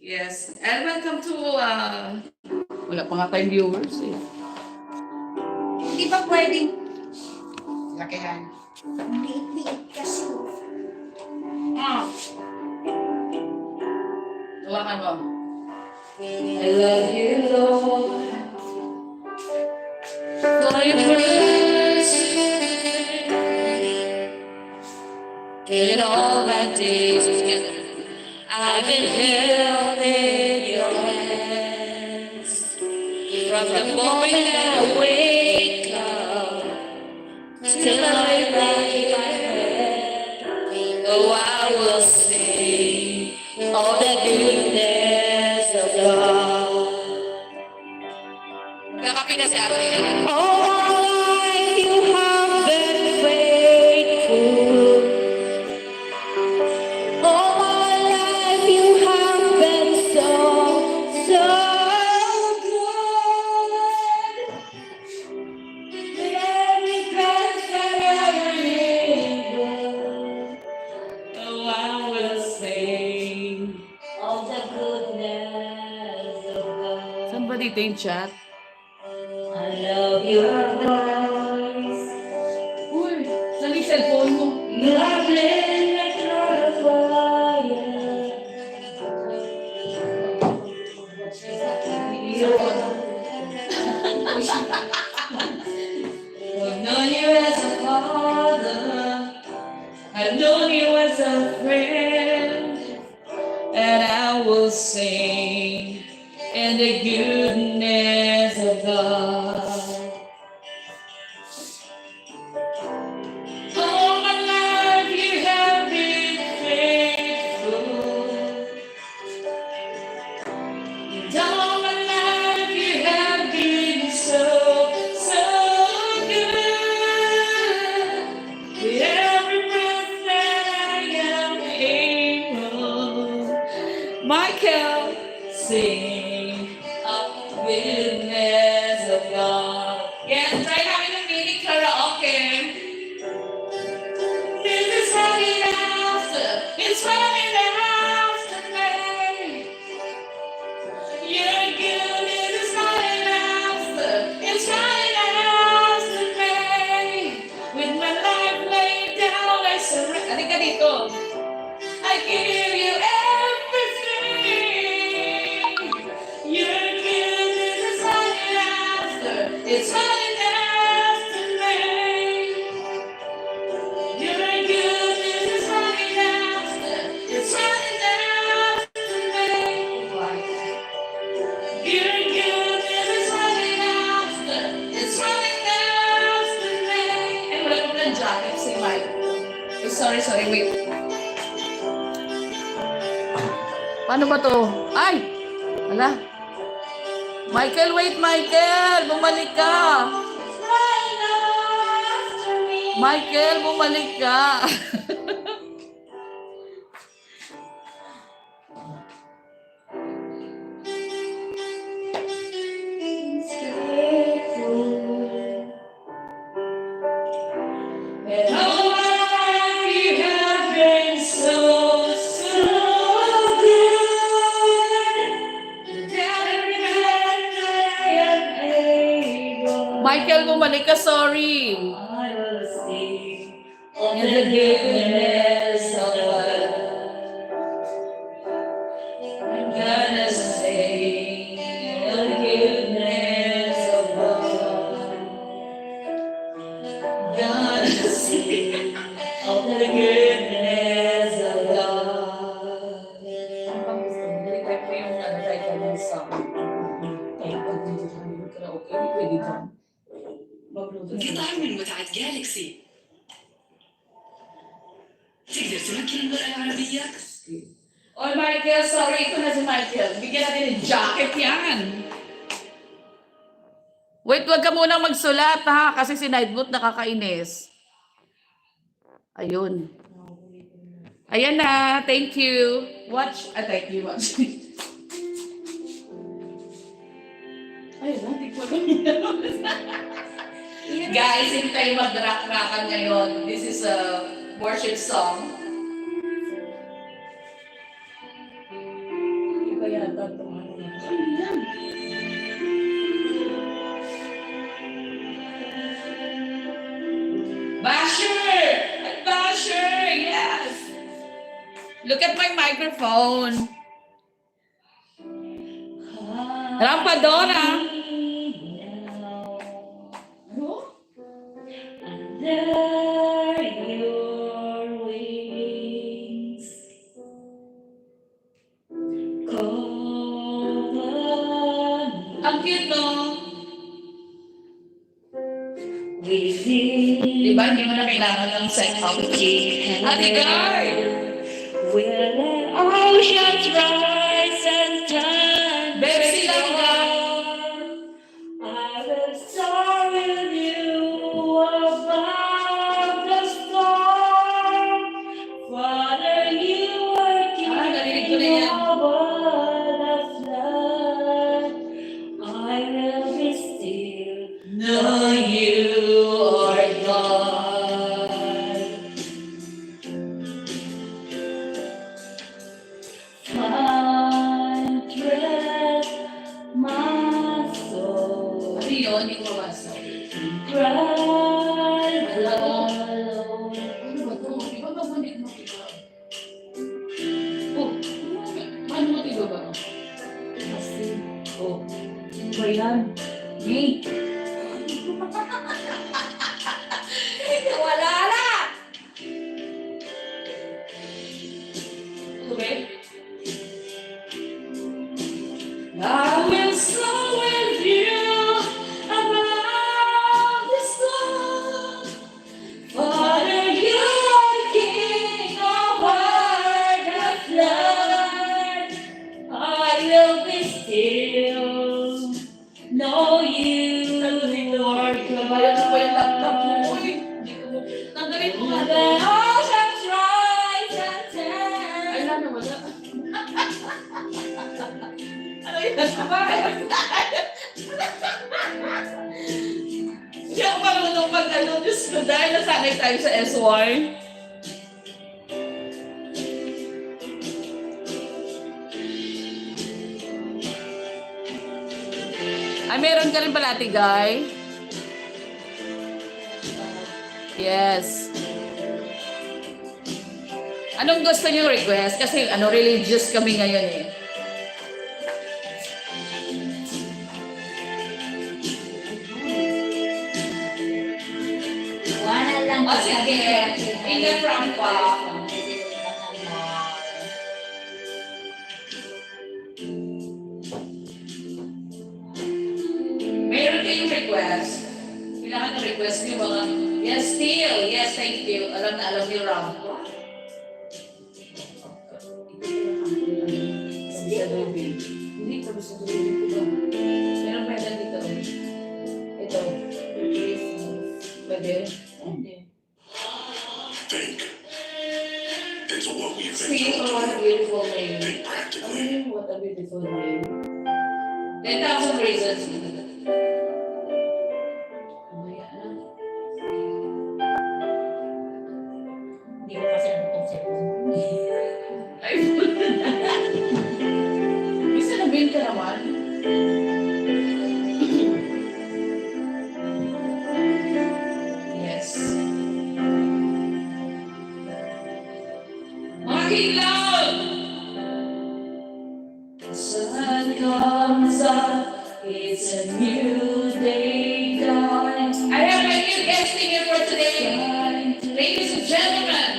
Yes. And welcome to, wala pa nga tayong viewers eh. Hindi ba pwedeng Lakihan. liit-liit kasi? Hawakan mo. I love you, Lord, for your mercy in all my days together. I've been held in your hands from the moment I wake up till I lay my head. Oh, I will sing all the goodness of God. Nakapit na si Ate. All my life you have been faithful. All my life you have been so, so good. With every breath that I breathe, oh, I will sing all the goodness of God. Saan ba dito yung chat? I love your voice. Uy, saan yung cellphone mo? You have been like a fire. I've known you as a father. I've known you as a friend. And I will sing in the goodness of God. All my life you have been faithful. And all my life you have been so, so good. With every breath that I am able, Michael, sing of the goodness of God. Yes, try namin ng mini karaoke. This is running after, it's running after me. Your goodness is running after, it's running after me. With my life laid down, I surrender. Halika dito. I give you everything. Your goodness is running after, it's running after me. Your goodness is running after, it's running after me. Your goodness is running after, it's running after me. Ay, wala ko ng jacket si Mike. Oh, sorry, wait. Paano ba to? Ay! Wala. Michael, wait, Michael! Bumalik ka! Michael, bumalik ka! And all my life you have been so, so good. Without every breath that I am able, Michael, bumalik ka, sorry. I will sing of the goodness of God. I'm gonna sing of the goodness of God. Gonna sing of the goodness of God. Ang gusto mo, nilagay ko yung title ng song. Kaya pag dito sa mga karaoke, hindi pwede dyan. Mag-load na قطع من متعة جالكسي تقدر تمكن المرأة العربية Oh, Michael, sorry. Ito na si Michael. Bigyan natin ng jacket yan. Wait, wag ka munang magsulat ha, kasi si Nightboot nakakainis. Ayun. Ayan na. Thank you. Watch. Thank you. Watch. Ayun na. Hindi ko alam. Guys, hindi tayo mag-rock-rockan ngayon. This is a worship song. Look at my microphone. Rampadora. Under your wings, cover Ang cute, no? within. Diba, hindi mo na kailangan ng psychology. Ate Guy! Where the oceans rise and turn. Baby, sila ka. I will soar with you above the storm. Father, you are narinig ko na king yan. over the flood. I will be still. No, you are God. Find rest, my soul. Ano yun? Hindi ko mabasa. Cry Ano alone. ba ito? Di ba mabulit mo diba? Oh, paano mo diba ba? Kasi, oh, ano ba yan? Hey, Wala na! Ito ba? I will soar with you above the storm. Father, you are king over the flood. I will be still. Know you are Bayan ko yung laptop mo. God. Uy, hindi ko mo. Tanggalin mo nga. The oceans rise and turn. Ay, na wala. Ano yun? Hindi ako marunong pag ano, Diyos ko, dahil nasanay tayo sa SY. Ay, meron ka rin pala, Ate Guy. Yes. Anong gusto niyo request? Kasi ano, religious kami ngayon eh. Wala lang. O sige, in the front pa. Meron kayong request? Kailangan ng request niyo mga, yes, still, yes, thank you. Alam na alam niyo round. Hindi ko gusto ko dito. Meron pa yan dito. Ito. Pwede? Hindi. Think. It's what we See, think. what a beautiful name. Think practically. What a beautiful name. 10,000 reasons. Mamaya na. Hindi ko kasi ano itong cellphone. Ay, bisa nabihin ka naman. Yes. Mga kilaw! Sun comes up, it's a new day dawning. I have my new guest here for today. Ladies and gentlemen,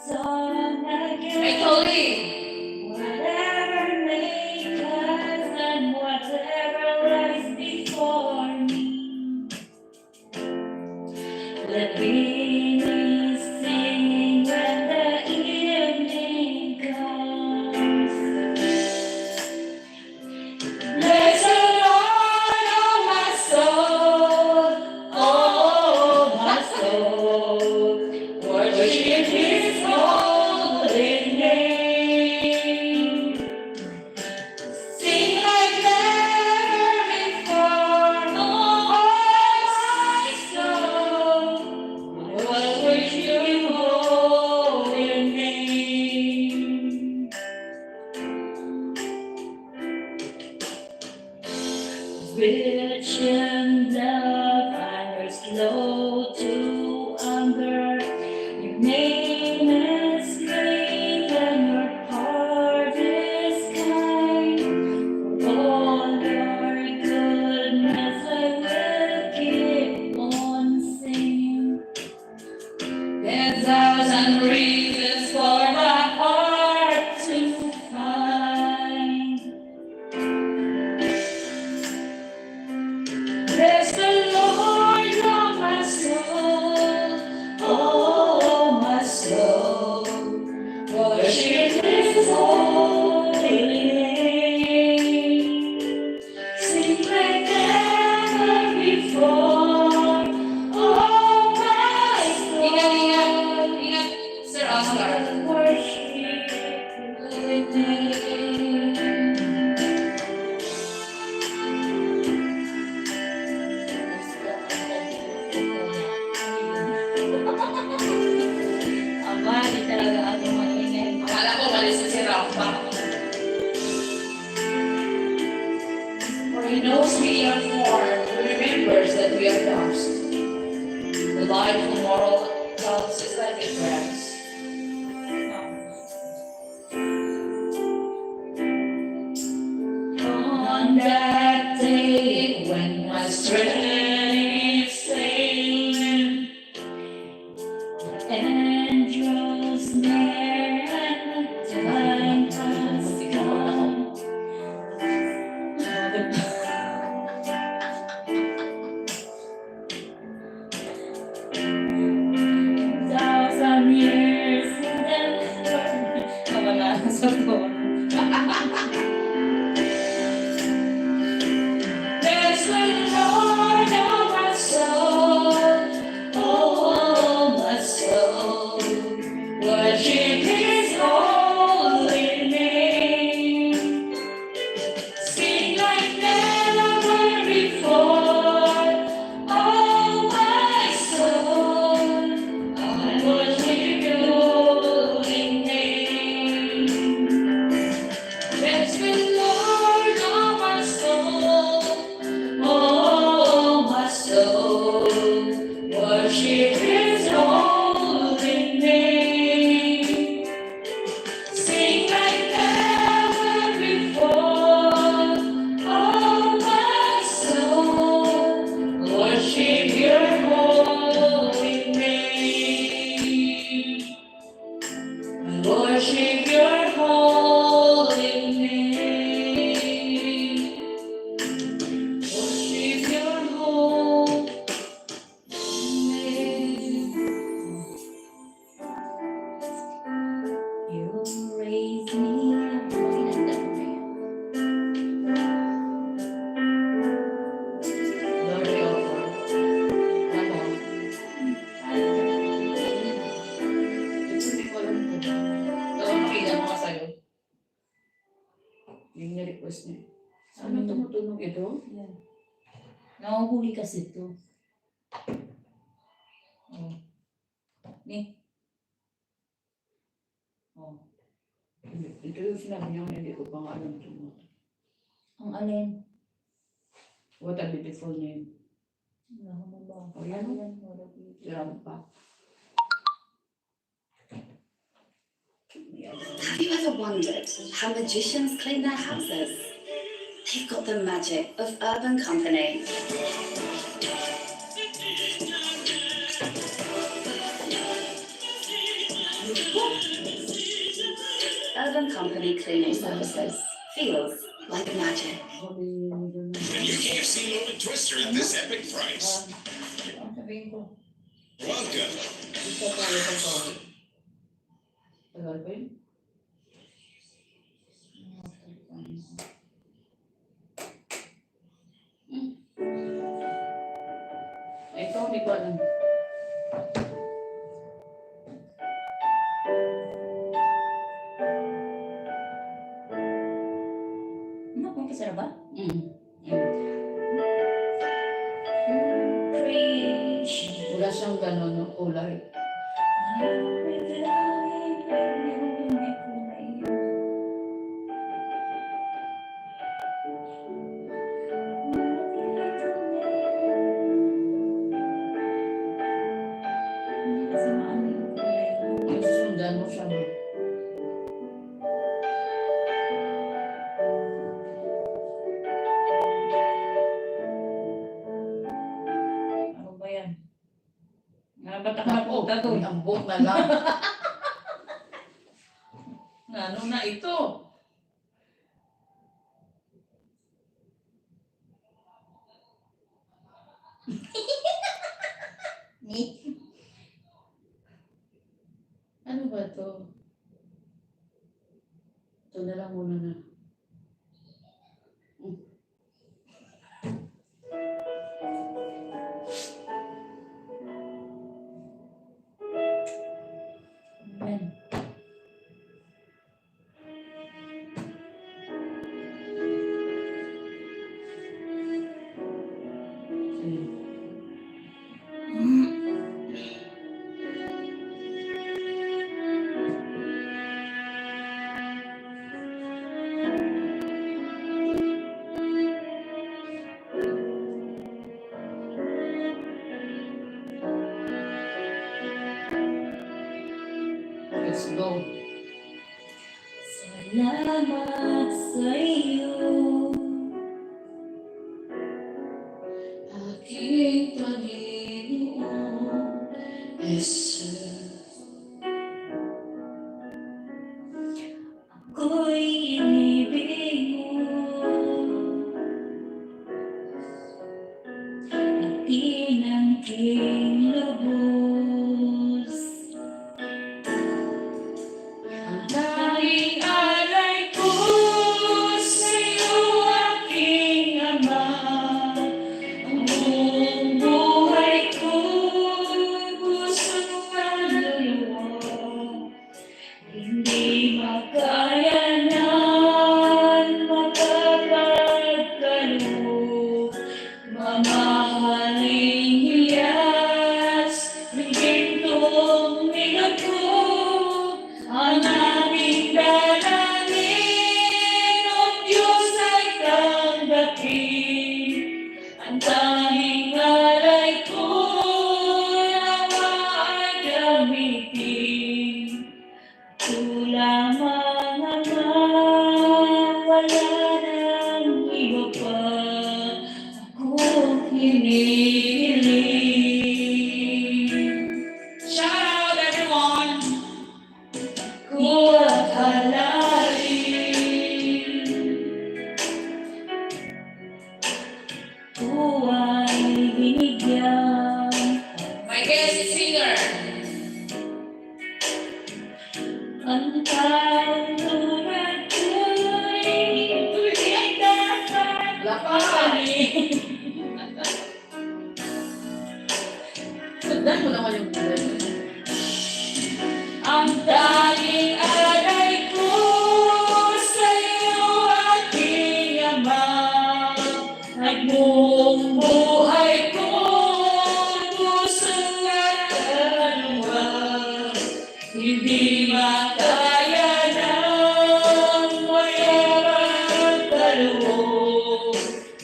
Sun my again. colleague. Whatever may pass and whatever lies before me. Let me sing when the evening comes. Bless the Lord, oh my soul, oh my soul. Worship His holy name. Sing like never before, oh my soul. Worship His holy name. Rich in love, I slow to anger. Your name is great 1,000 reasons for my heart to find. Bless the Lord, oh my soul, oh my soul, worship His holy name. Sing like never before, oh my soul. Ingat, Sir Oscar. Worship His holy name. Aba, di talaga ako maingay. Akala ko malis na si Rafa. For He knows we are formed, He remembers that we are dust. The light of the moral clouds is like a grass. On that day when my strength is failing, angels near and the time has come. Thousand years and Nawala na sa to. there's the Lord of my soul, oh my soul, worship His holy name. Sing like never before, oh my soul, I worship Your holy name. Bless the Lord, oh my soul, oh my soul, worship His holy name. Sing like never before, oh my soul, worship Your holy name. Worship Your holy name. Worship Your holy name. You raise me up. Glory of God. Ano? Hindi ko alam ito. Ito ang pakinggan ko sa'yo. Yung na-request niya. Ano tumutunog ito? Yan. Nahuhuli kasi ito. Oh. Ni. Oh. Ito yung sinabi niya, hindi ko pa nga alam ito. Ang alin. What a beautiful name. Wala mo ba? Oh, yan. Yan, wala dito. Sarap pa. Have you ever wondered how magicians clean their houses? They've got the magic of Urban Company. Urban Company cleaning services feels like magic. And you can't see Lord Twister at this epic price. Ang sabihin ko. Welcome. Ito pa, ito pa. Tagal pa yun? Ito, hindi ko alam. Ano, kung kasi na ba? Creation. Wala siyang gano'n, no? Kulay. Yung susundan mo siya, no? Ano ba yan? Ba't ako napunta na to. Ambot na lang. Ano na ito? Ni. Ano ba to? Ito na lang muna na. Amen. Let's go. Salamat sa iyo, Aking Panginoon, Jesus. ako'y inibig mo, at tinangking lubos. Ang tanging alay ko sa'yo, aking Ama. Ang buong buhay ko, pusong kaluluwa. Hindi makayanan, makapagkaloob, mamahaling hiyas, ng gintong minagkog, ang aming dalangin, O Diyos ay tanggapin. Ang tanging alay ko, nawa ay gamitin. Ito lamang, Ama, wala nang iba pa akong hinihiling. Shout out everyone! Kung akalain ko ay binigyan My guest singer. ang taong tulad ko'y hindi dapat Lapanin! Sundan mo naman yung buhay. ang tanging alay ko sa'yo, aking Ama, at buong buhay ko, pusong at kaluluwa. Hindi makayanan, walang kaloob,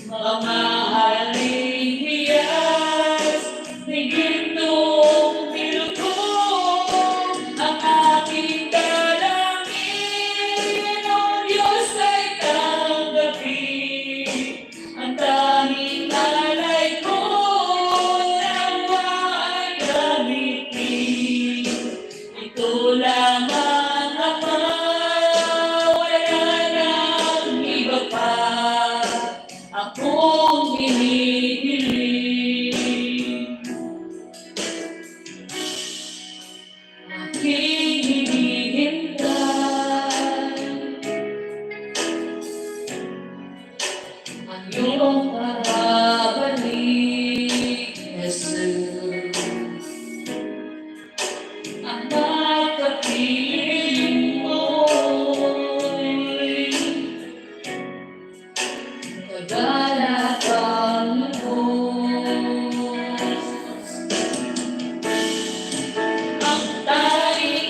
mamahaling hiyas, may gintong bilugod, ang aking dalangin, O Diyos ay tanggapin. Ang tanging alay ko, nawa ay gamitin. Ito lamang, Ama, wala nang iba pa akong hinihiling. Aking hinihintay ang iyong pagbabalik, Jesus. Ang nakapiling mo'y kagalakan mo. Ang tanging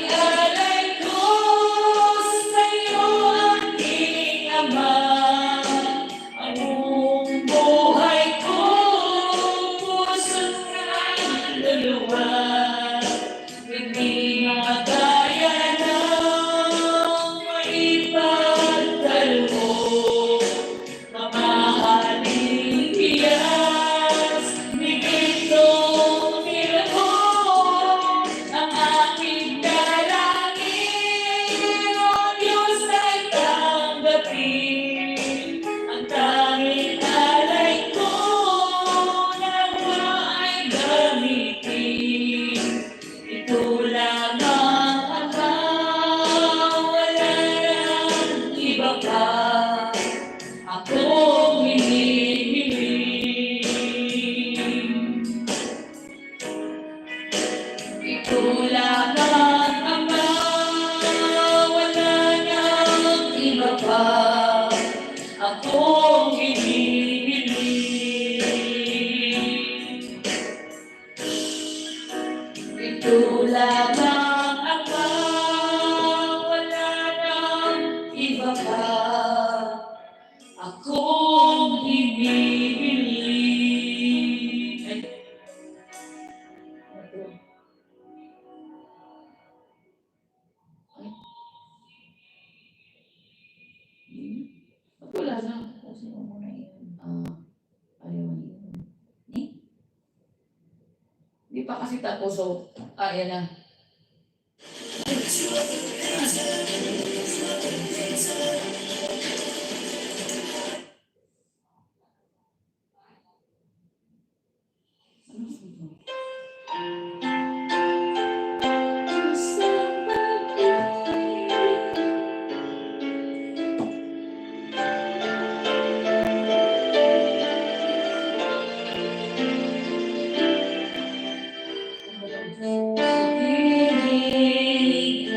pa kasi tapos, so, ayan na.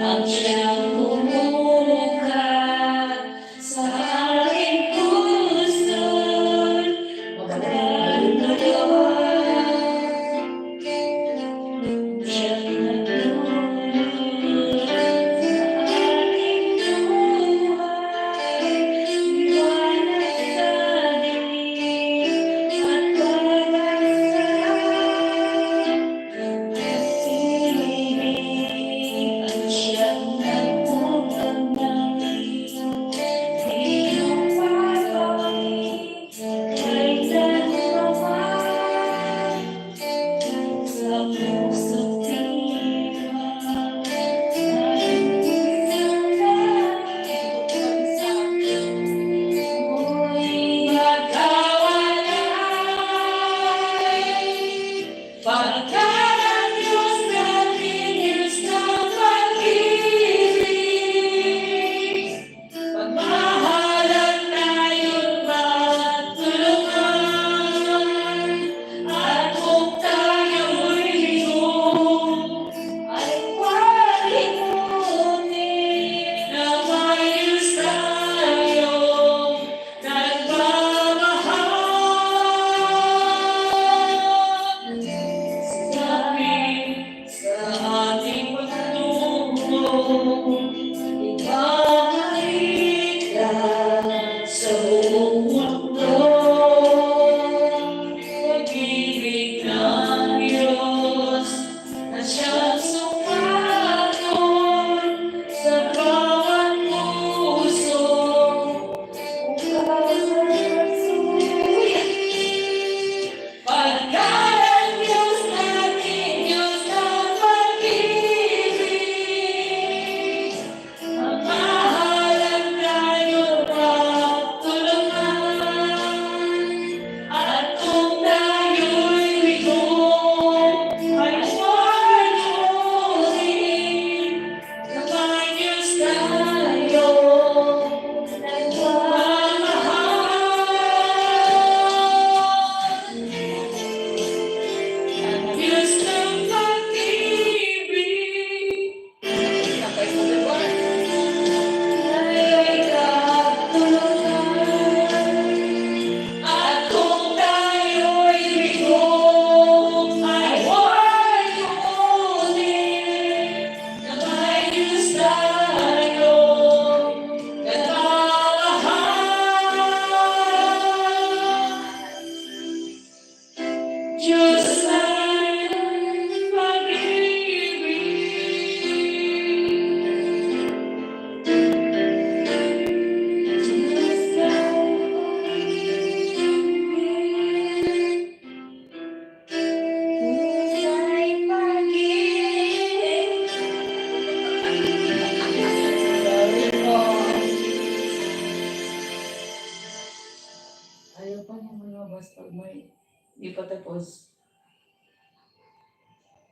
Ang siyang bumuka sa aking puso. Pagkalang Diyos natin is ng pag-ibig. Pagmahalan tayo'y magtulungan. At kung tayo'y bigo, ay huwag limutin na may Diyos tayong nagmamahal. Sa ating pagtungo, ibabalik ka sa buong mundo. Pag-ibig ng Diyos na siyang sumayon sa bawat puso. Pagkalang Diyos natin, Diyos ng pag-ibig. Pagmahalan tayo'y magtulungan. At kung tayo'y bigo, ay huwag limutin na may Diyos tayong nagmamahal. Diyos ng pag-ibig, Sabay sa dalawa. tayo'y katulungan. At kung tayo'y bigo, ay huwag limutin na may Diyos tayong nagmamahal. Diyos ng pag-ibig. Diyos ng pag-ibig. Tunay pag-ibig. Sorry po. Ayaw pa niya mga basta may hindi pa tapos.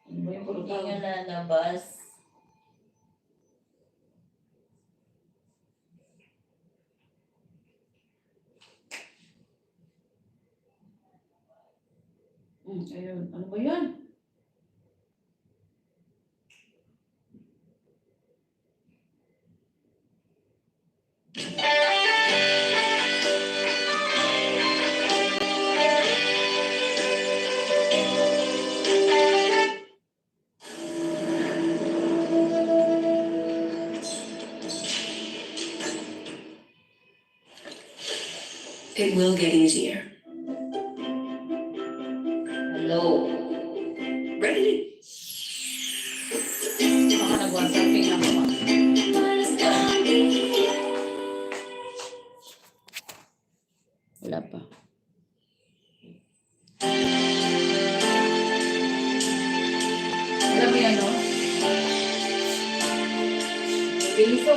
Ano ba yung Hindi pagkakas? nga lalabas. Ayun. Ano ba yan? It will get easier. Hello. Ready? Baka nag-whatsapping lang ako. Wala pa. Piso.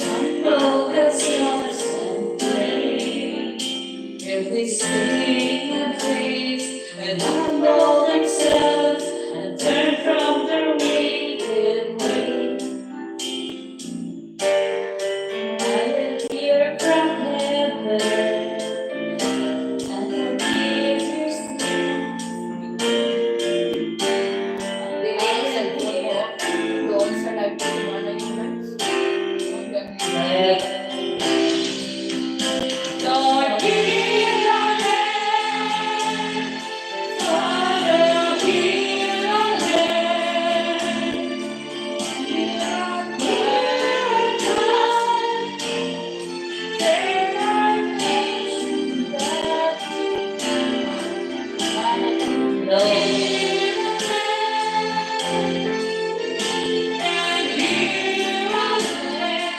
I know that's yours and play. If they see your face and I'm all themselves and turn from their wicked way. I will hear from heaven and forgive your sins. Hindi na yung cellphone mo. Doon sa live ko, ano yung lives? Hanggang Let Lord, heal our land. Father, heal our land. Heal our land. Turn our nation back to you. Lord, heal our land. And heal our land.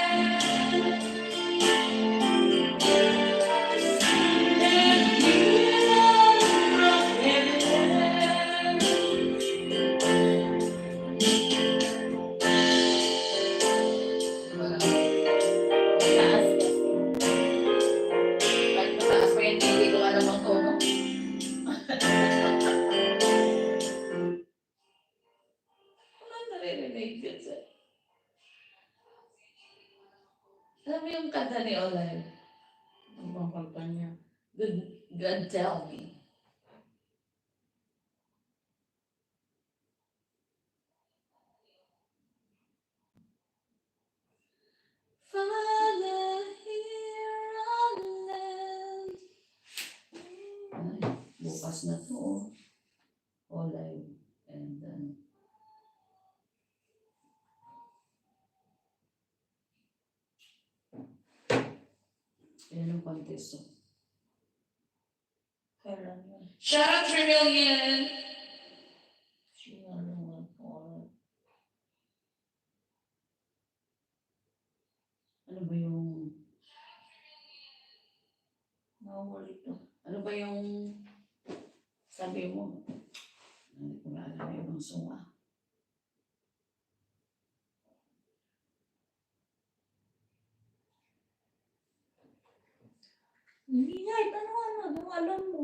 taas. Kahit mataas pa yun, hindi ko alam ang tono. Wala naririnig kasi. Alam mo yung kanta ni Olay? Ang bang kanta niya. God tell me. Father, here on land. Ay, bukas na to. Olay. And then, yan ang contest. Kailan yun? Shout out 3 million! Sino naman po? Ano ba yung, Nawawala ito. ano ba yung, sabi mo? Hindi ko naalala yung sunga. Hindi nga, ano, alam mo.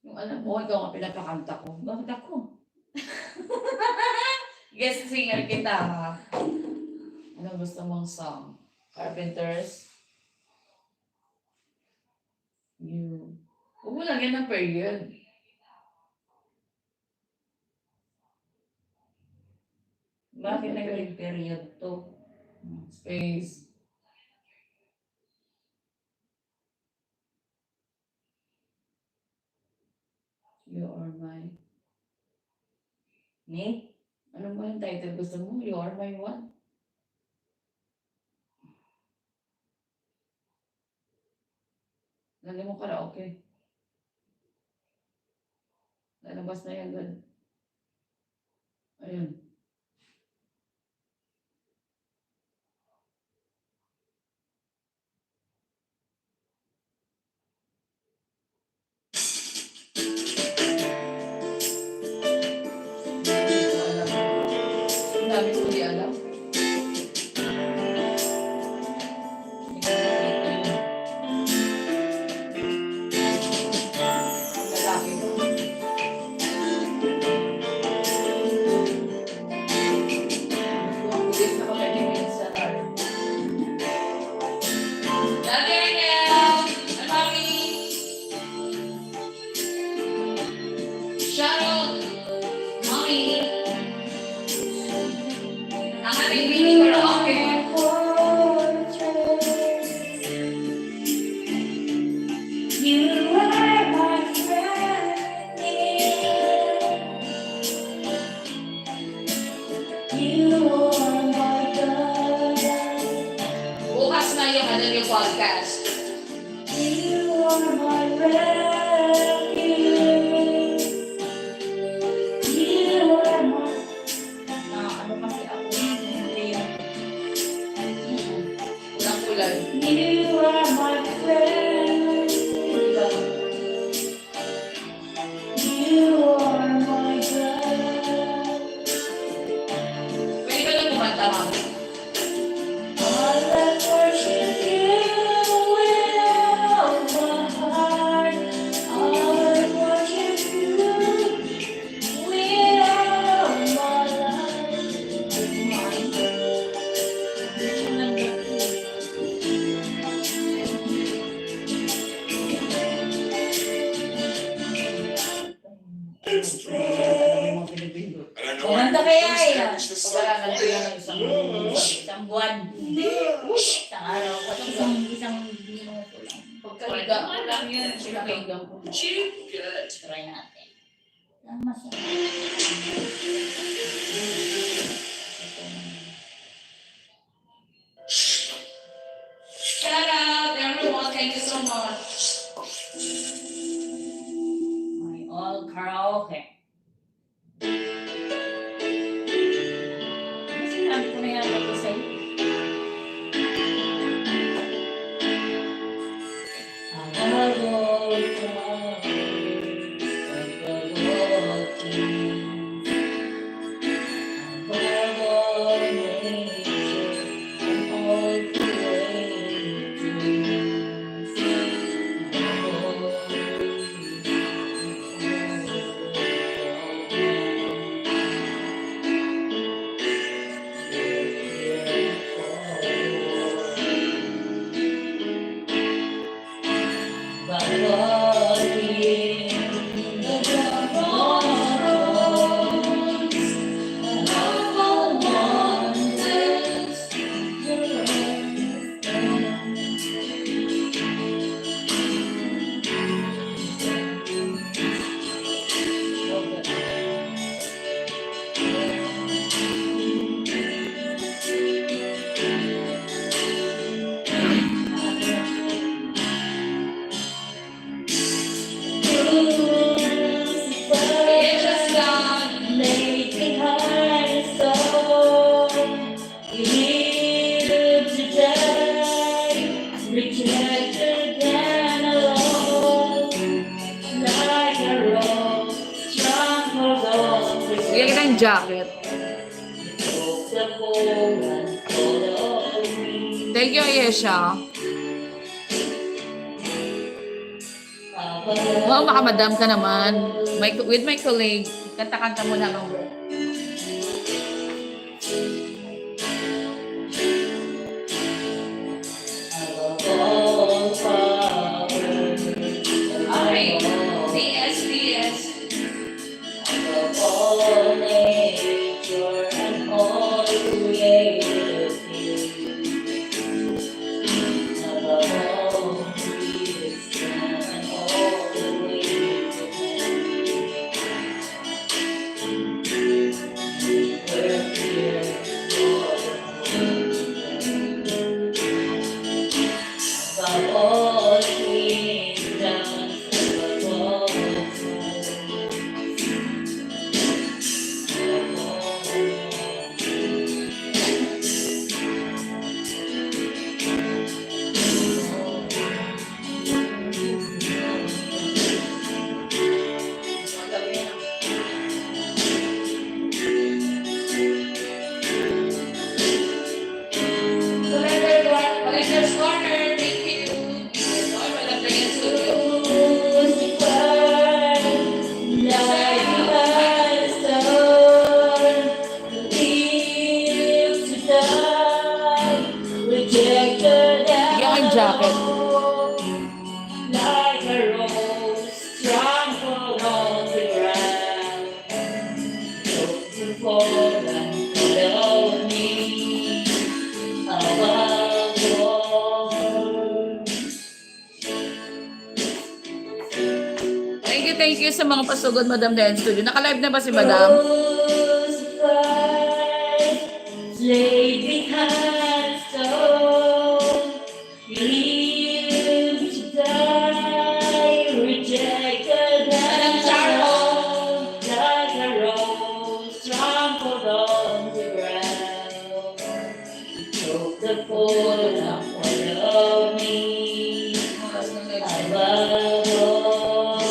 Yung alam mo, ikaw ang pinapakanta ko. Bakit ako? Guest singer kita ha. Ano gusto mong song? Carpenters? You. Huwag mo lagyan ng period. Bakit naging period to? Space. You are my... Ni? Ano ba yung title gusto mo? You are my what? Lagyan mo karaoke. Lalabas na yan doon. Ayun. Hindi ko alam. Ang dami ko di alam. Lalaki ko. Bulit na kami ni Minsan. Daniel! Mami! Shout out! Mommy! Ang aming mini karaoke. You are my friend. You are my God. Bukas na yung ano yung podcast. You are my refuge. Ano mo pinipindot? But I know Kumanta I kaya can yan. establish the Kailangan ko cycle. yan ng Isang buwan. Isang araw. Isang minuto lang. Pagkaliga mo lang yan. Pagkaliga ko. Cheap, good. Try natin. Tama siya. Shout out, everyone. Thank you so much. My all karaoke. Ano sinabi ko na yan ako sa'yo? Yes, God. Bigyan kita ng jacket. Thank you, Ayesha. Wow, makamadam ka naman. With my colleague, kanta-kanta mo na ako. Okay. DS. Collector's Corner. Thank you. Sorry, wala pa yan studio. Bigyan ka ng jacket. Like a rose, trampled on the ground. Looking for and follow me above all. Thank you sa mga pasugod, Madam Dance Studio. Naka-live na ba si Madam? Laid behind stone, believed to die, rejected and alone, like a rose trampled on the ground. Took the fall and follow me above all,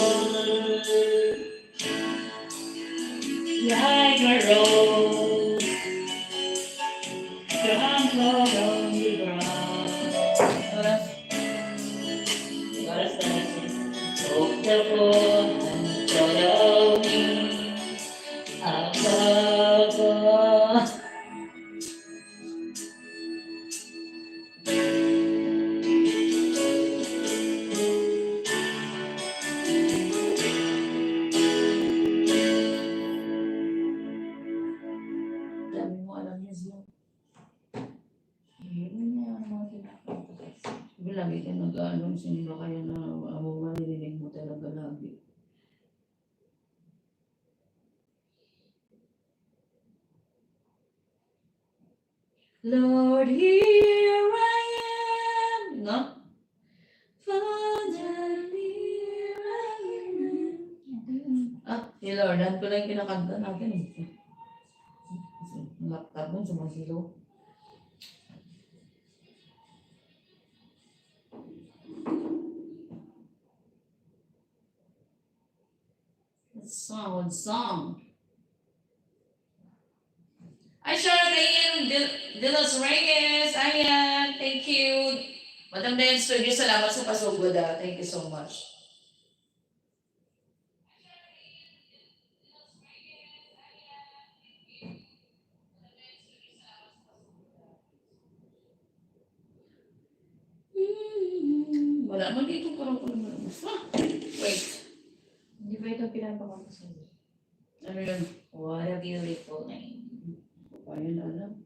like a rose. Trampled on the ground. Oras na natin. Took the fall and follow me above all. lagi ka nag-ano, sino kaya na mo maririnig mo talaga lagi. Lord, here I am. No? Father, here I am. Si Lord, yan ko lang yung kinakanta natin. Ang laptop mo, sumasilo. What song? Ay, Charlene De Los Reyes. Ayan, thank you. Madam Dayan Studio, salamat sa pasugod. Thank you so much. Wala naman dito parang wait. Hindi ba ito pinapakita sa iyo? Ano yun? What a beautiful name. Ayun, alam.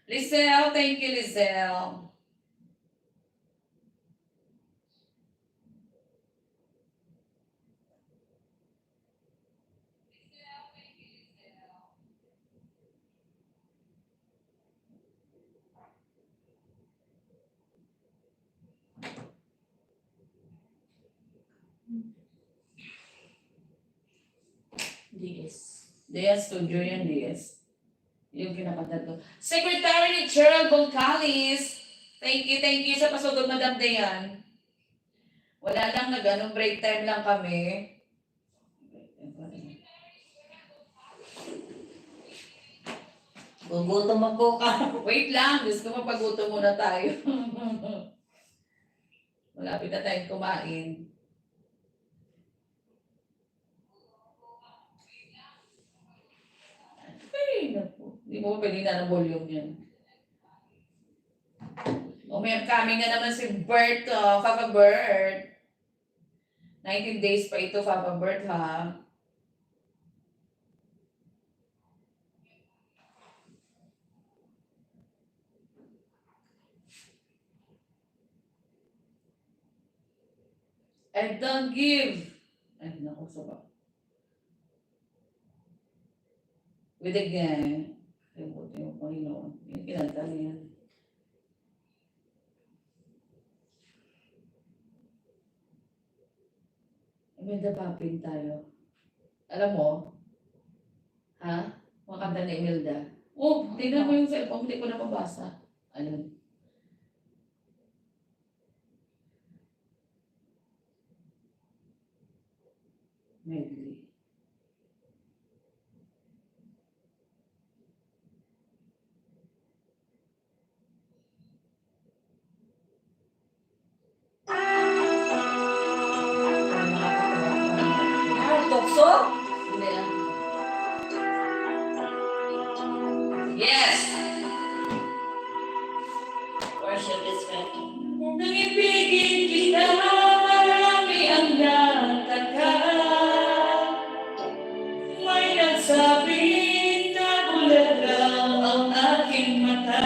Lizelle, thank you, Lizelle. DS. DS Studio yan, DS. Yung kinakanta ko. Secretary ni Gerald Goncalves. Thank you sa pasugod, Madam Dayan. Wala lang break time lang kami. Gugutom ako ka. Wait lang, gusto ko mapagutom muna tayo. Malapit na tayong kumain. Ay, naku. Hindi mo pwede na ng volume yan. May coming na naman si Bert, Papa Bert. 19 days pa ito, Papa Bert, ha? I don't give. Ay, naku, saba. With the gang. Ay, buti yung Panginoon. Yung kinanta niya. May dapapin tayo. Alam mo? Ha? Makanta ni Imelda. Oh, tingnan mo yung cellphone. Hindi ko na mabasa. Ano? Medley. Tukso? Hindi ah. Yes! Worship is good. Nangibigin kita, marami ang nataka. May nagsabing na bulagaw ang aking mata.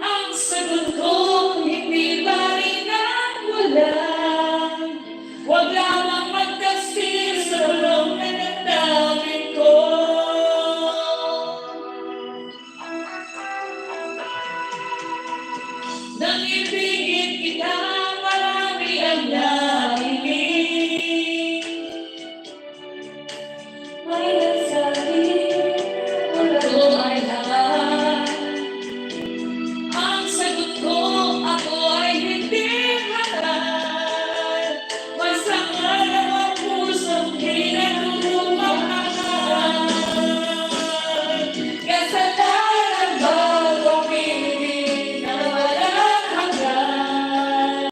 Ang sagot ko, hindi ba rin ang wala? Huwag lamang magtasir sa tulong na nagdamit ko. Nang ibigin kita, marami ang nahiling. May nagsabi, wala ko ay lahat. Ang sagot ko, ako ay hindi halal. Masama lang ang pusong di nagmumahal. Kasalanan ba o piling na walang hanggan?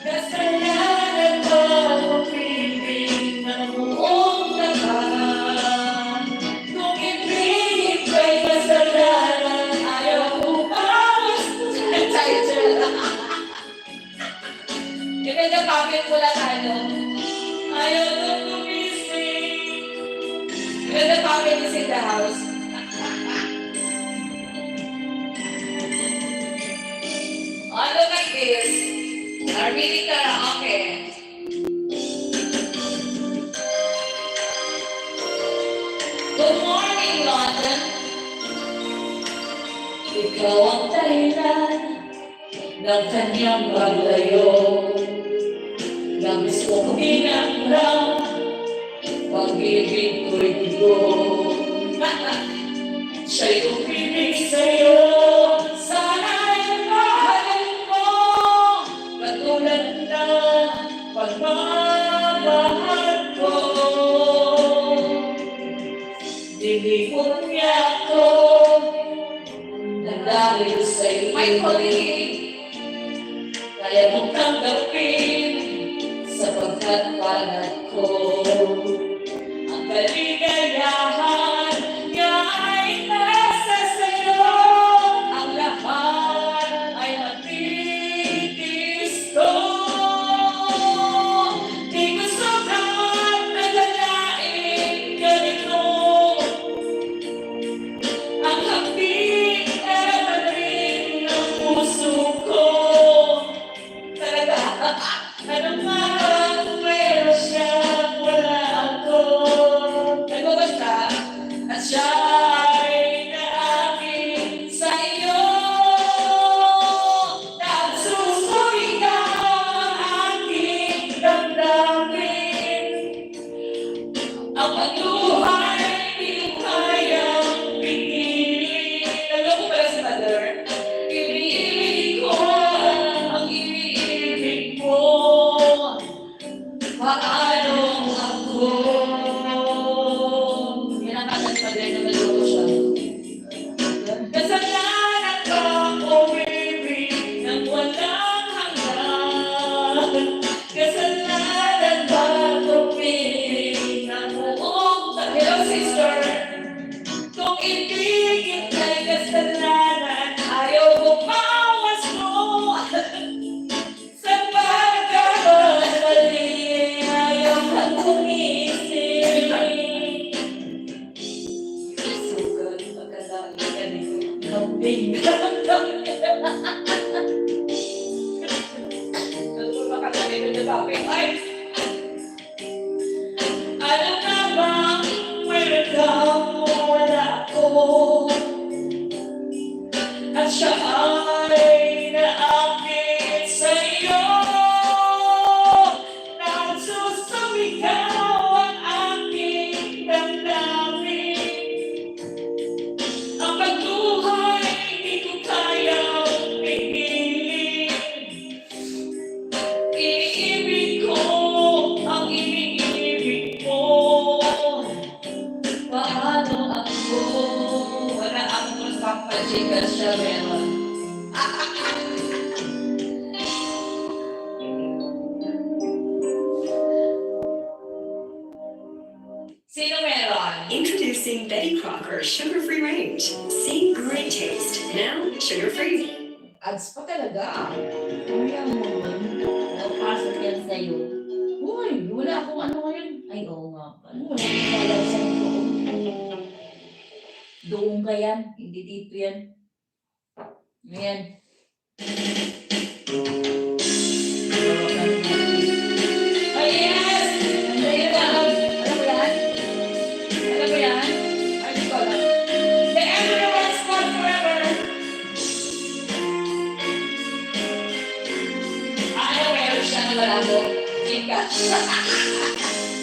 Kasalanan ba o piling na buong laban? Kung hindi ikaw'y kasalanan, ayaw ko bawas. Depende kapit mo lang ano. Ayaw ko gumising. Kada Armini karaoke. Good morning, London. Ikaw ang dahilan ng kanyang paglayo. Nais kong inanglang pag-ibig ko'y bigo. Siya'y umibig sa'yo, sana'y mahalin mo. Katulad na pagmamahal ko. Dinipon niya ako na dahil sa'yo. My colleague. Kaya mong tanggapin sapagkat palad ko. Ang kaligayahan niya ay nasa sa'yo. Ang lahat ay matitis ko. Di ko sobrang nagalain ganito. Ang hapit na rin ng puso ko. Talaga, ano nga kung meron siya, wala ako. Nagbabasta. At siya ay naakin sa iyo. Nagsusuligaw ang aking damdamin. Ang pagluhay di ko kayang pigilin. Naglo ko pala si Mother. Iniibig ko ang iniibig mo. Paano ako? Yan ang kanta ni Mother na naglo siya. Kasalanan kang umibig ng walang hanggan. Kasalanan ba umibig ng buong Hello, sister. Kung ibigin ay kasalanan, ayaw mo bawas mo. Sa pagkakamali, ayaw kang umisip. Sugat, magandang galing. Kambing. Ay, Ano na bang meron kang wala ko? At siya ay naakit sa'yo. Nagsusumigaw ang aking damdamin. Ang pagbuhay di ko kayang pigilin. Iniibig ko ang iniibig mo. Paano ako? wala akong pampachikas siya meron. Sino meron? Introducing Betty Crocker sugar-free range. Same great taste. Now sugar-free. Ads pa talaga. Kaya mo, napasok yan sa'yo. Uy, wala akong ano ngayon. Ay, oo nga pala. Wala akong kalaw sa'yo doon. Doon ka yan, hindi dito yan. Ayan. Ay, yes! Ayan na. Alam mo yan? Alam mo yan? Ay, di ko alam. The everyone's one forever. Ano, meron siya na malabo. Chika.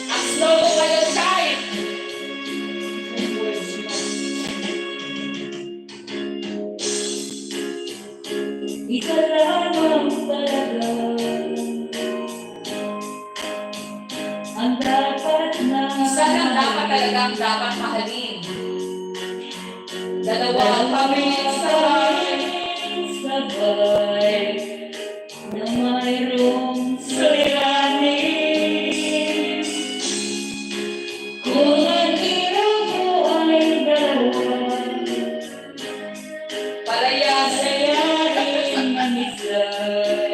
Ang slow ko kayo, Chay! Ang words mo. Ikaw lamang talaga ang dapat na Isa lang dapat talagang dapat mahalin. Dalawa kami sa sabay na mayroong suliranin. Kung ang hirap mo ay dalawa, palayasin ang isa.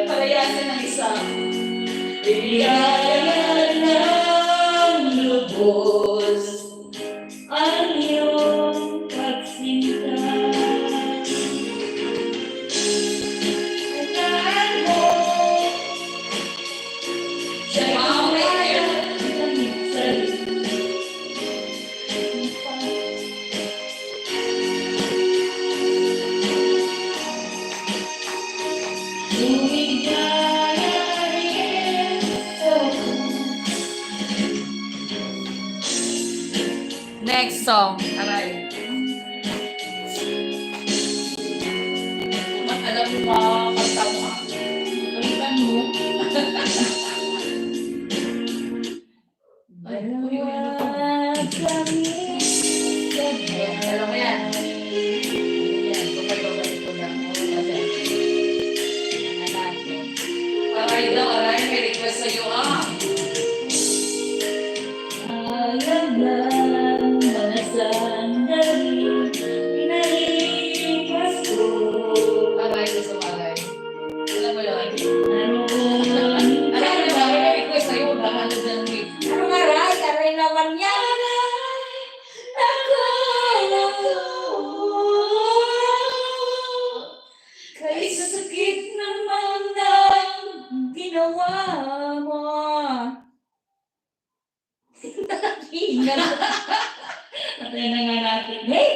palayasin ng isa. Bigyan ng lubos ang iyong pagsinta. Tandaan mo Next song. Aray. Kung alam mo mga kanta mo. Kalitan mo. Ay, uy, ano to? Alam mo yan. Yan, bumababalik ko lang. Hanapin. Aray daw, aray. May request sa'yo ah. Alam lang mga sandali, pinahilipas ko. Aray, gusto mo aray. Alam mo yun? Ano Alam mo ba, may request sa'yo. Baka na dyan week. Ano nga, Ray? Aray naman yan. Kay sa sakit naman ng ginawa mo. Ingat. Patayin na nga natin. Hey!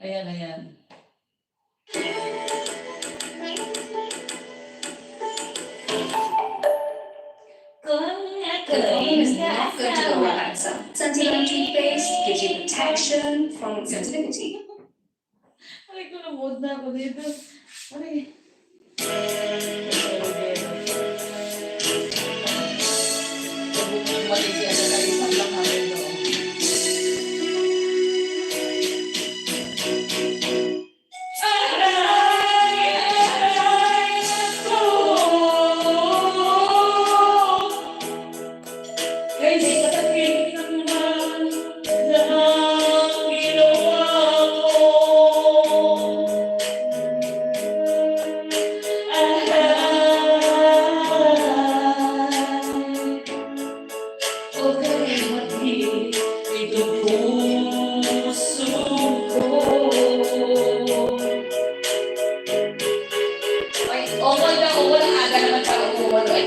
Ayan, ayan. The phone is not good to go answer. Sentimental face gives you protection from sensitivity. Aray ko, na-mood na ako dito. Aray. Bumalik siya na lang isang lang kami doon. Kay sa sakit naman ng ginawa mo. Okay, mati, ito puso ko. Ay, umol na umol. Ang aga naman para umul. Ay,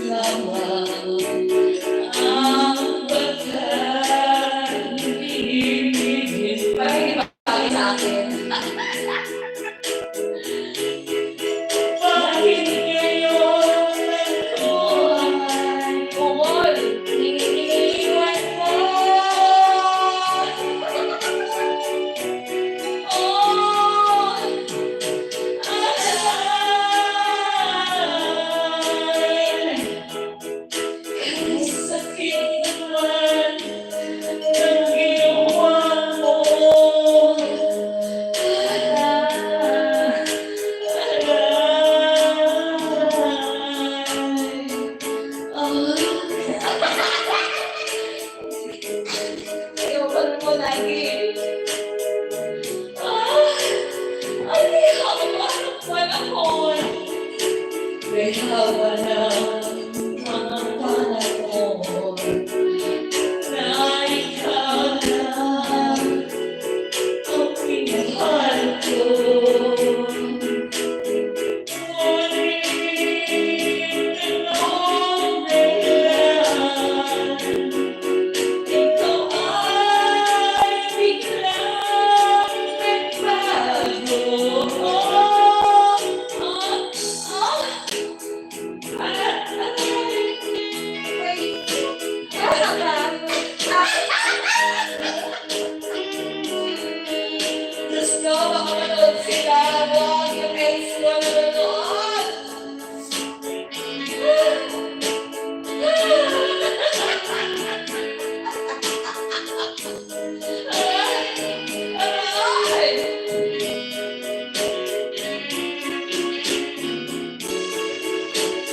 Lamang ang pagkaibigin. parang hindi bagay sa akin. Bakit ngayon ako ay Umol. iniiwan mo? Oh, ay sakit naman ng ginawa mo. Ayaw pa mo lagi. Ay, hawak panahon. May hawa na mga panahon na ikaw na ang pinahal ko. Ngunit anong dahilan? Ikaw ay biglang nagbago. Diyos ko, baka manood sila. Huwag yung ex ko na nanood.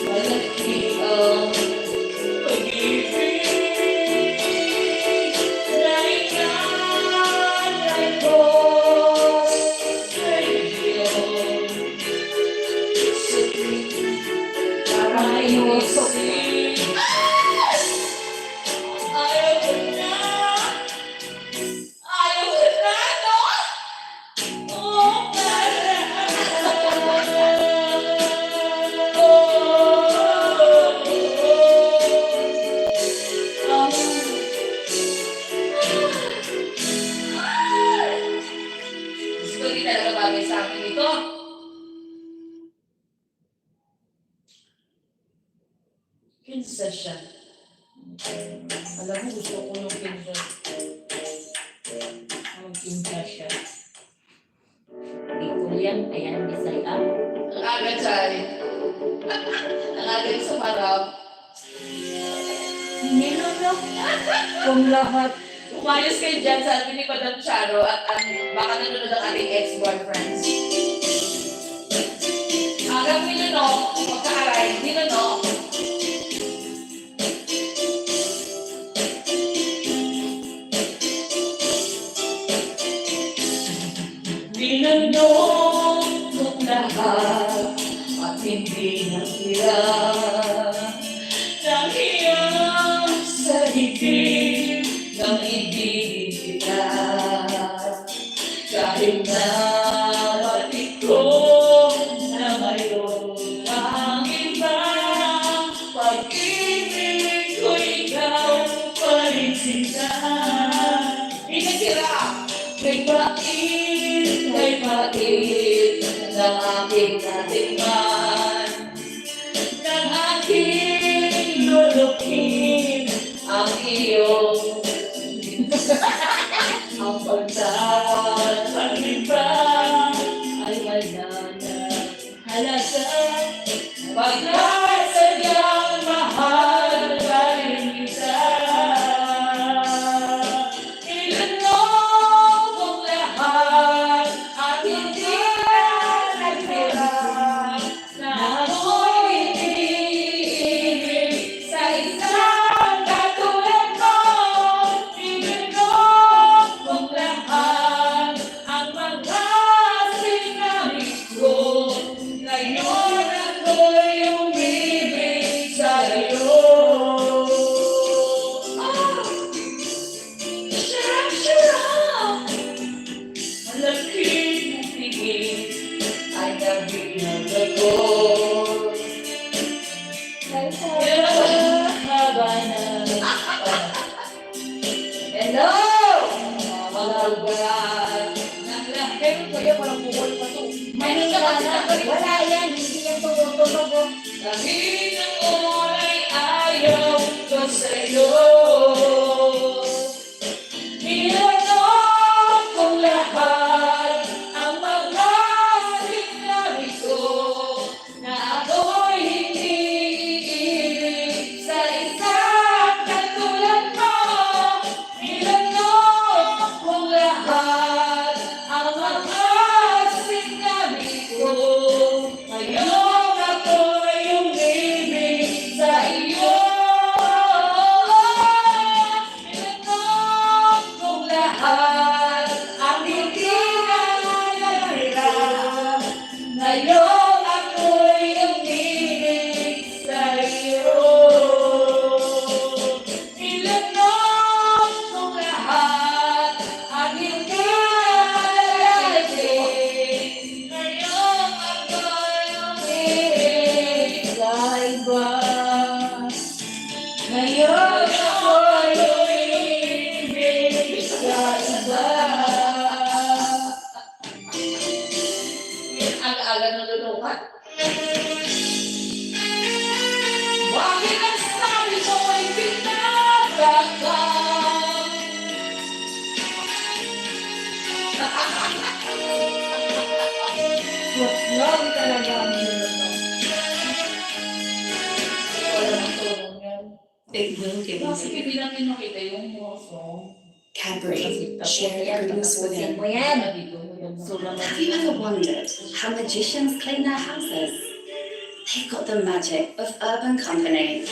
Malaki ang pag-ibig na inalay ko sa'yo. Para iusin ayaw ko na bagay sa akin ito. Kinsa siya. Alam mo, gusto ko yung kinsa. Ang kinsa siya. Di ko yan, ayan, Bisaya. Ang aga dyan. Ang aga yung sa parang. Nilunok kung lahat. Umayos kayo dyan, sabi ni Madam Charo at ang baka nanonood ang ating ex-boyfriends. Hanggang nilunok, magkaaray, nilunok. Binanong ng lahat at hindi natira ng iyong sa higit ng ibigin kita. Kahit na pati ko na mayroon ang iba, pag-ibig ko ikaw pa rin sinta. Inatira! May pait ng aking natikman, ng aking lulukin ang iyong ang pagtatagiba ay wala na halaga. Pagkasadyang mahal ka rin kita. Hello! Wala yan, hindi yan tumutunog. Kahit ako ay ayaw ko sa'yo, nilalang kong lahat ang mga sinabi ko, na ako'y hindi iibig sa isang katulad mo. Nilalang kong lahat ang mga sinabi ko, ngayon ako'y umibig sa iyo. Nilalang kong lahat ang hindi na natira, ngayon ako'y umibig sa iyo. Nilalang kong lahat ang hindi nalalagay, ngayon ako'y umibig sa iba. Ngayon ako'y umibig sa iba. Ang aga ng lulukat. Bakit ang sabi ko ay pinagkaka? Grabe talaga ang nilunok. Wala nang tulong yan. It will give you Kasi hindi namin nakita yung mga song. Cadbury, share your goodness within. Mo yan. Have you ever wondered how magicians clean their houses? They've got the magic of Urban Company.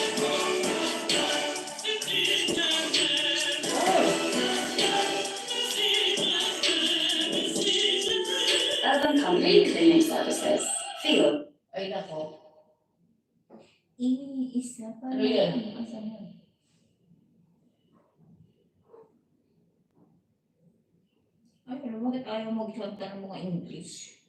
Urban Company cleaning services. Feel. Ay nako. Isa pa Ano yan? Asan yan? Ay, pero bakit ayaw magsalita ng mga English?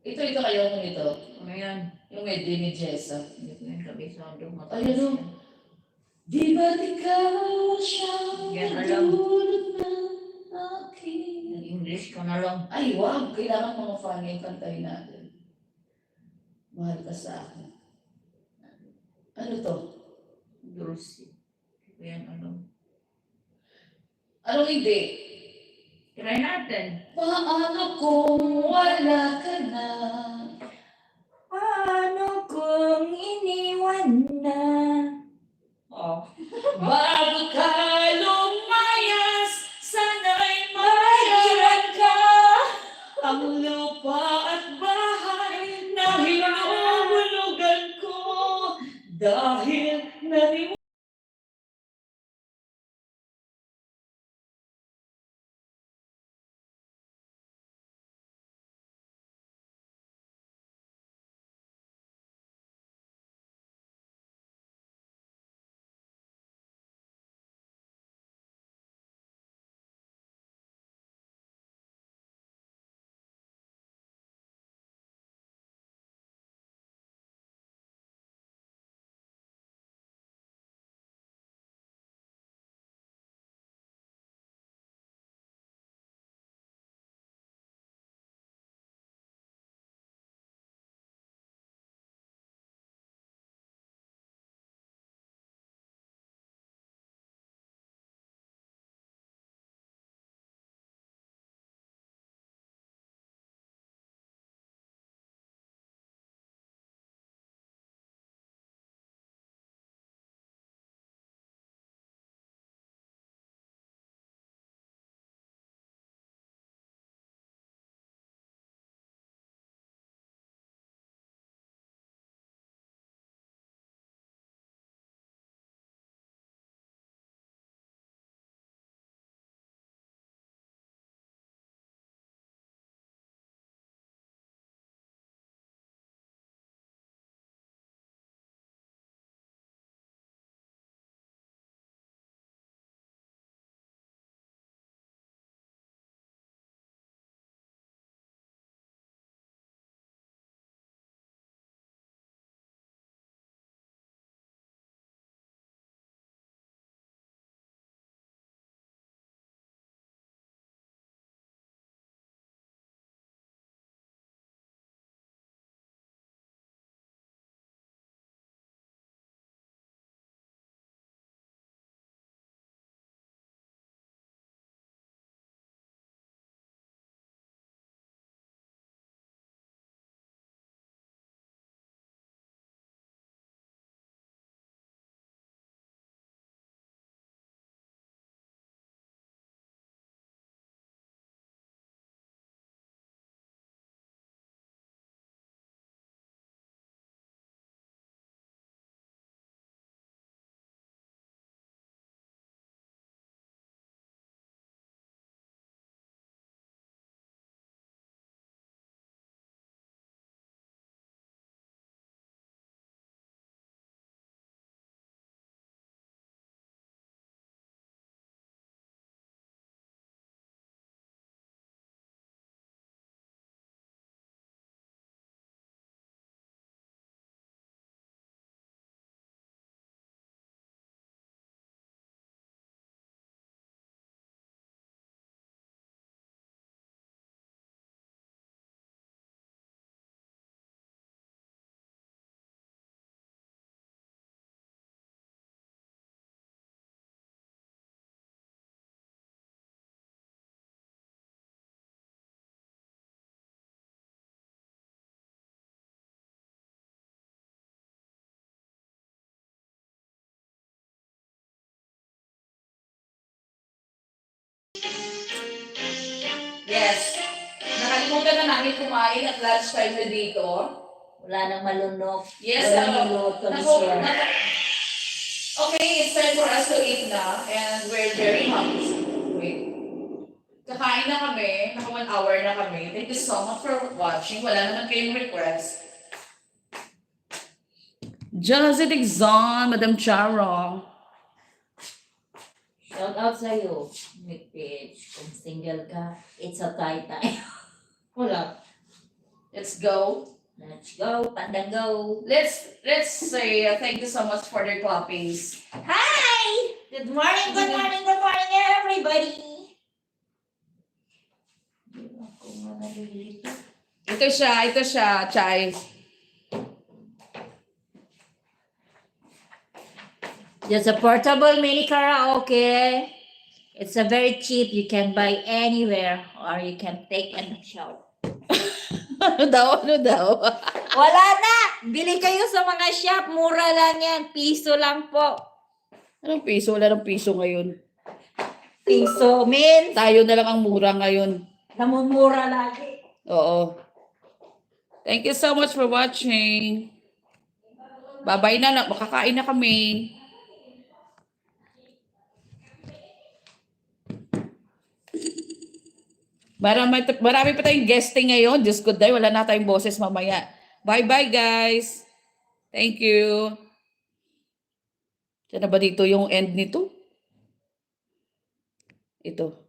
Ito kayo ng ito. Ano yan? Yung medyo ni Jessa. Hindi ko yung kabisado. Ayun, oh. Di ba't ikaw siyang Yan, alam. natulog ng aking Nag-English ka Manalong. Ay, wag. Kailangan mga funny ang kantahin natin. Mahal ka sa akin. Ano to? Dulce. Yan, ano. Anong hindi? Try natin. Paano kung wala ka na? Paano kung iniwan na? Oh. Bago ka lumayas, sana'y maiwan ka. Ang lupa at bahay na hinahulugan ko. Dahil naniwala. Yes. Nakalimutan na namin kumain at lunchtime na dito. Wala nang malunok. Yes, Walang minuto ni Naku, Sir. okay, it's time for us to eat na and we're very hungry. Wait. Kakain na kami. Naka 1 hour na kami. Thank you so much for watching. Wala naman kayong request. Just Exxon, Madam Charo. Shout out sa'yo, Nick Page. Kung single ka, it's a tie time. Wala. Let's go. Let's go, Pandang go. Let's say thank you so much for their clappings. Hi! Good morning, everybody! Ito siya, Chay. Just a portable mini karaoke. It's a very cheap. You can buy anywhere or you can take and shout. Ano daw? Wala na! Bili kayo sa mga shop. Mura lang yan. Piso lang po. Anong piso? Wala ng piso ngayon. Piso means Tayo na lang ang mura ngayon. namumura lagi. Oo. Thank you so much for watching. Bye-bye na. Makakain na kami. Marami pa tayong guesting ngayon. Diyos ko, wala na tayong boses mamaya. Bye-bye, guys. Thank you. Saan na ba dito yung end nito? Ito.